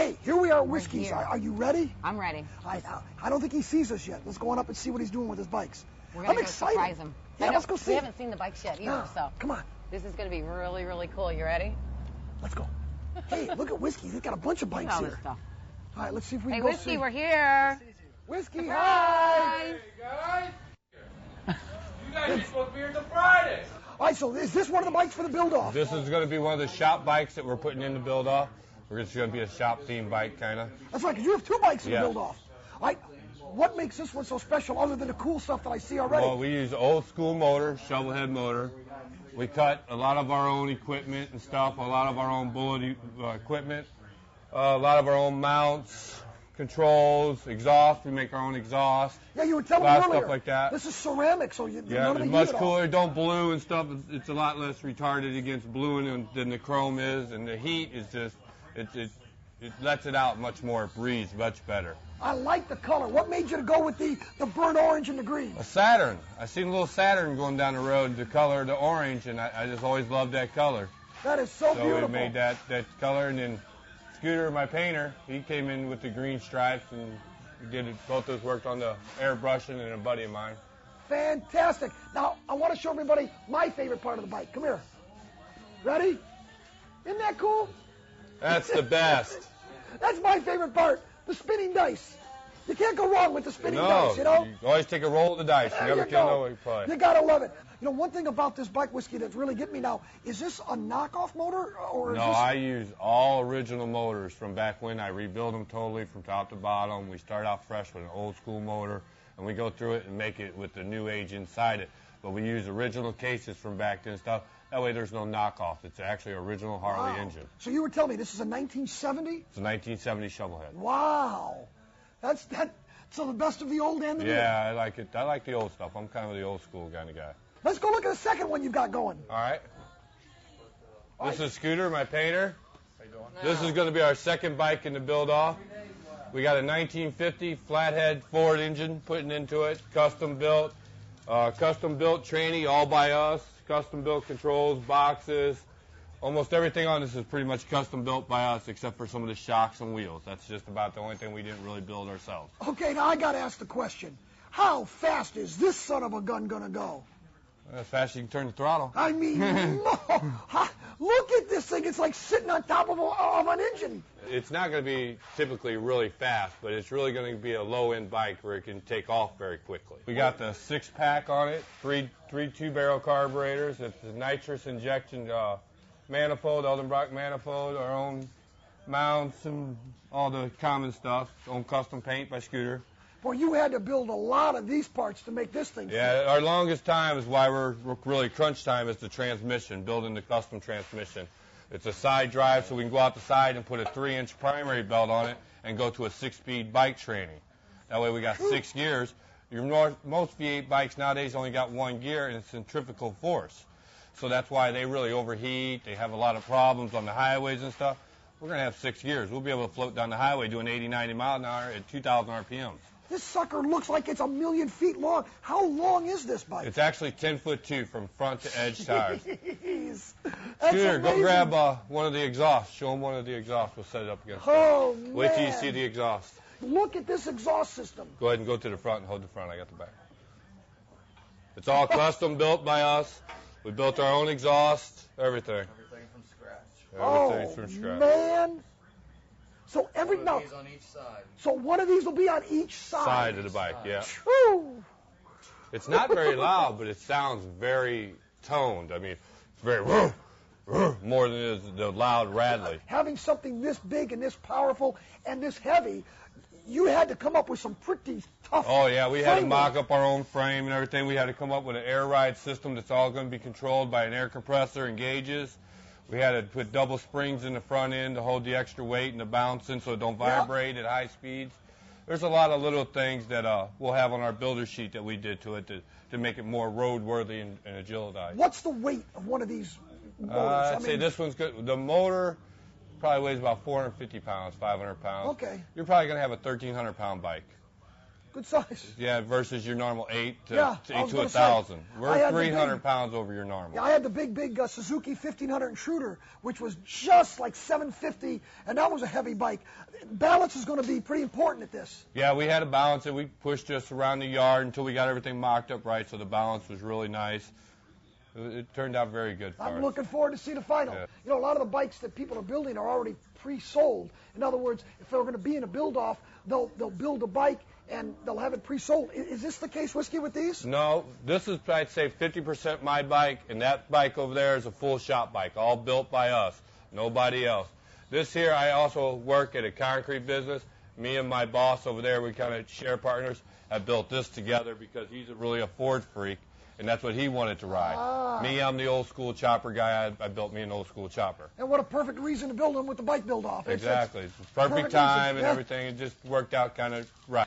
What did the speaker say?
Hey, here we are at Whiskey's. Are you ready? I'm ready. I don't think he sees us yet. Let's go on up and see what he's doing with his bikes. We're going to go excited. surprise him. Yeah, let's go see. We haven't seen the bikes yet either, so. Come on. This is going to be really, really cool. You ready? Let's go. Hey, look at Whiskey. He's got a bunch of bikes here. Stuff. All right, let's see if we hey, can go Whiskey, see. we're here. Whiskey, hi. Hey, guys. You guys are supposed to be here till Friday. All right, so is this one of the bikes for the build-off? This is going to be one of the shop bikes that we're putting in the build-off. We're just going to be a shop-themed bike, kind of. That's right, because you have two bikes in the Yeah. build-off. All right, what makes this one so special other than the cool stuff that I see already? Well, we use old-school motor, shovel-head motor. We cut a lot of our own equipment and stuff, a lot of our own bullet equipment, a lot of our own mounts, controls, exhaust. We make our own exhaust. Yeah, you were telling a lot me of earlier. stuff like that. This is ceramic, so you Yeah, none of the it's much heat at all. cooler. Don't blue and stuff. It's a lot less retarded against bluing than the chrome is, and the heat is just it lets it out much more. It breathes much better. I like the color. What made you to go with the burnt orange and the green? A Saturn. I seen a little Saturn going down the road, the color, the orange, and I just always loved that color. That is so beautiful. So we made that color, and then Scooter, my painter, he came in with the green stripes, and we did it. Both of us worked on the airbrushing, and a buddy of mine. Fantastic. Now, I want to show everybody my favorite part of the bike. Come here. Ready? Isn't that cool? That's the best. That's my favorite part, the spinning dice. You can't go wrong with the spinning dice, you know? You always take a roll of the dice. You never can know what you play. You got to love it. You know, one thing about this bike, Whiskey, that's really getting me now, is this a knockoff motor? Or is No, this... I use all original motors from back when. I rebuild them totally from top to bottom. We start out fresh with an old school motor, and we go through it and make it with the new age inside it. But we use original cases from back then and stuff. That way there's no knockoff. It's actually original Harley engine. So you were telling me this is a 1970? It's a 1970 shovelhead. Wow. So the best of the old and the new. Yeah, I like it. I like the old stuff. I'm kind of the old school kind of guy. Let's go look at the second one you've got going. All right. This is Scooter, my painter. How you doing? This is going to be our second bike in the build-off. We got a 1950 flathead Ford engine putting into it, custom built tranny all by us, custom built controls, boxes. Almost everything on this is pretty much custom built by us except for some of the shocks and wheels. That's just about the only thing we didn't really build ourselves. Okay, now I got to ask the question. How fast is this son of a gun going to go? As fast as you can turn the throttle. I mean, no. Look at this thing. It's like sitting on top of an engine. It's not going to be typically really fast, but it's really going to be a low-end bike where it can take off very quickly. We got the six-pack on it, three two-barrel carburetors. It's the nitrous injection manifold, Eldenbrock manifold, our own mounts and all the common stuff, own custom paint by Scooter. Boy, you had to build a lot of these parts to make this thing fit. Yeah, our longest time is why we're really crunch time is the transmission, building the custom transmission. It's a side drive, so we can go out the side and put a 3-inch primary belt on it and go to a 6-speed bike training. That way we got 6 gears. Most V8 bikes nowadays only got 1 gear, and it's centrifugal force. So that's why they really overheat. They have a lot of problems on the highways and stuff. We're going to have 6 gears. We'll be able to float down the highway doing 80, 90 miles an hour at 2,000 RPMs. This sucker looks like it's 1,000,000 feet long. How long is this bike? It's actually 10'2" from front to edge tires. Jeez. That's Scooter, go amazing. grab one of the exhausts. Show them one of the exhausts. We'll set it up against Oh, it. Wait till you man. see the exhaust. Look at this exhaust system. Go ahead and go to the front and hold the front. I got the back. It's all custom built by us. We built our own exhaust, everything. Everything from scratch. Everything's from scratch. Man. So One of these on each side. So one of these will be on each Side of the bike, yeah. Whew. It's not very loud, but it sounds very toned. I mean, it's very more than it is the loud rattling. Having something this big and this powerful and this heavy, you had to come up with some pretty tough. Oh, yeah, we had to framework. mock up our own frame and everything. We had to come up with an air ride system that's all going to be controlled by an air compressor and gauges. We had to put double springs in the front end to hold the extra weight and the bouncing so it don't vibrate at high speeds. There's a lot of little things that we'll have on our builder sheet that we did to it to make it more roadworthy and agilitized. What's the weight of one of these motors? I'd say this one's good. The motor probably weighs about 450 pounds, 500 pounds. Okay. You're probably going to have a 1,300-pound bike. Good size. Yeah, versus your normal 8 to, Yeah, to I was 8 to gonna say, 1,000. I We're had the 300 big- pounds over your normal. Yeah, I had the big Suzuki 1500 Intruder, which was just like 750, and that was a heavy bike. Balance is going to be pretty important at this. Yeah, we had to balance it. We pushed just around the yard until we got everything mocked up right, so the balance was really nice. It turned out very good for us. I'm looking forward to see the final. Yeah. You know, a lot of the bikes that people are building are already pre-sold. In other words, if they're going to be in a build-off, they'll build a bike and they'll have it pre-sold. Is this the case, Whiskey, with these? No, this is, I'd say, 50% my bike, and that bike over there is a full shop bike, all built by us, nobody else. This here, I also work at a concrete business. Me and my boss over there, we kind of share partners, have built this together because he's really a Ford freak, and that's what he wanted to ride. Me, I'm the old school chopper guy. I built me an old school chopper. And what a perfect reason to build them with the bike build-off. Exactly. It's perfect perfect time reason, and yeah. everything. It just worked out kind of right.